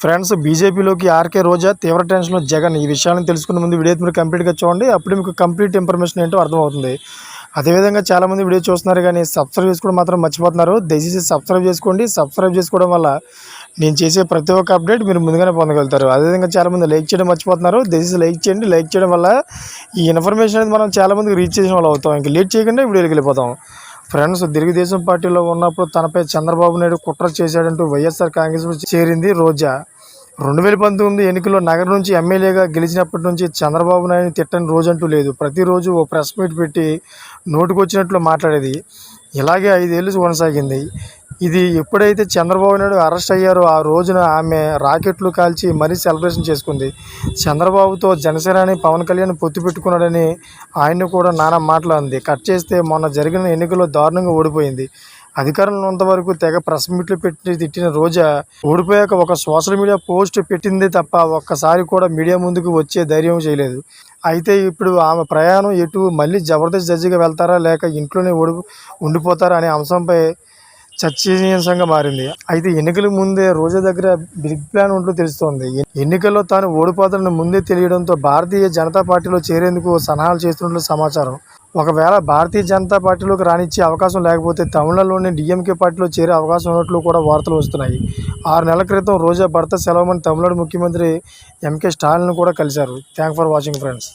Friends, బీజేపీలోకి RK రోజా, తీవ్ర టెన్షన్లో జగన్. ఈ విషయాలను తెలుసుకునే ముందు వీడియో మీరు కంప్లీట్గా చూడండి. అప్పుడు మీకు కంప్లీట్ ఇన్ఫర్మేషన్ ఏంటో అర్థమవుతుంది. అదేవిధంగా చాలామంది వీడియో చూస్తున్నారు కానీ సబ్స్క్రైబ్ చేసుకోవడం మాత్రం మర్చిపోతున్నారు. దయచేసి సబ్స్క్రైబ్ చేసుకోండి. సబ్స్క్రైబ్ చేసుకోవడం వల్ల నేను చేసే ప్రతి ఒక్క అప్డేట్ మీరు ముందుగానే పొందగలుగుతారు. అదేవిధంగా చాలామంది లైక్ చేయడం మర్చిపోతున్నారు. దయచేసి లైక్ చేయండి. లైక్ చేయడం వల్ల ఈ ఇన్ఫర్మేషన్ అనేది మనం చాలామందికి రీచ్ చేసిన వాళ్ళు అవుతాం. ఇంక లేట్ చేయకుండా వీడియోకి వెళ్ళిపోతాం. ఫ్రెండ్స్, తెలుగుదేశం పార్టీలో ఉన్నప్పుడు తనపై చంద్రబాబు నాయుడు కుట్ర చేశాడంటూ వైఎస్ఆర్ కాంగ్రెస్లో చేరింది రోజా. 2019 ఎన్నికల్లో నగరం నుంచి ఎమ్మెల్యేగా గెలిచినప్పటి నుంచి చంద్రబాబు నాయుడిని తిట్టని రోజంటూ లేదు. ప్రతిరోజు ఓ ప్రెస్ మీట్ పెట్టి నోటుకొచ్చినట్లు మాట్లాడేది. ఇలాగే 5 ఏళ్ళు కొనసాగింది. ఇది ఎప్పుడైతే చంద్రబాబు నాయుడు అరెస్ట్ అయ్యారో ఆ రోజున ఆమె రాకెట్లు కాల్చి మరీ సెలబ్రేషన్ చేసుకుంది. చంద్రబాబుతో జనసేనాని పవన్ కళ్యాణ్ పొత్తు పెట్టుకున్నాడని ఆయన్ని కూడా నానా మాటలు అంది. కట్ చేస్తే మొన్న జరిగిన ఎన్నికల్లో దారుణంగా ఓడిపోయింది. అధికారంలో ఉన్నంతవరకు తెగ ప్రెస్ మీట్లు పెట్టి తిట్టిన రోజా ఓడిపోయాక ఒక సోషల్ మీడియా పోస్ట్ పెట్టిందే తప్ప ఒక్కసారి కూడా మీడియా ముందుకు వచ్చే ధైర్యం చేయలేదు. అయితే ఇప్పుడు ఆమె ప్రయాణం ఎటు, మళ్ళీ జబర్దస్త్ జడ్జిగా వెళ్తారా లేక ఇంట్లోనే ఉండిపోతారా అనే అంశంపై చర్చనీయాంశంగా మారింది. అయితే ఎన్నికల ముందే రోజా దగ్గర బిగ్ ప్లాన్ ఉంటూ తెలుస్తోంది. ఎన్నికల్లో తాను ఓడిపోతానని ముందే తెలియడంతో భారతీయ జనతా పార్టీలో చేరేందుకు సన్నాహాలు చేస్తున్నట్లు సమాచారం. ఒకవేళ భారతీయ జనతా పార్టీలోకి రానిచ్చే అవకాశం లేకపోతే తమిళనాడులోని డిఎంకే పార్టీలో చేరే అవకాశం ఉన్నట్లు కూడా వార్తలు వస్తున్నాయి. 6 నెలల క్రితం రోజా భర్త సెలవుమణి తమిళనాడు ముఖ్యమంత్రి ఎంకే స్టాలిన్ కూడా కలిశారు. Thank for watching friends.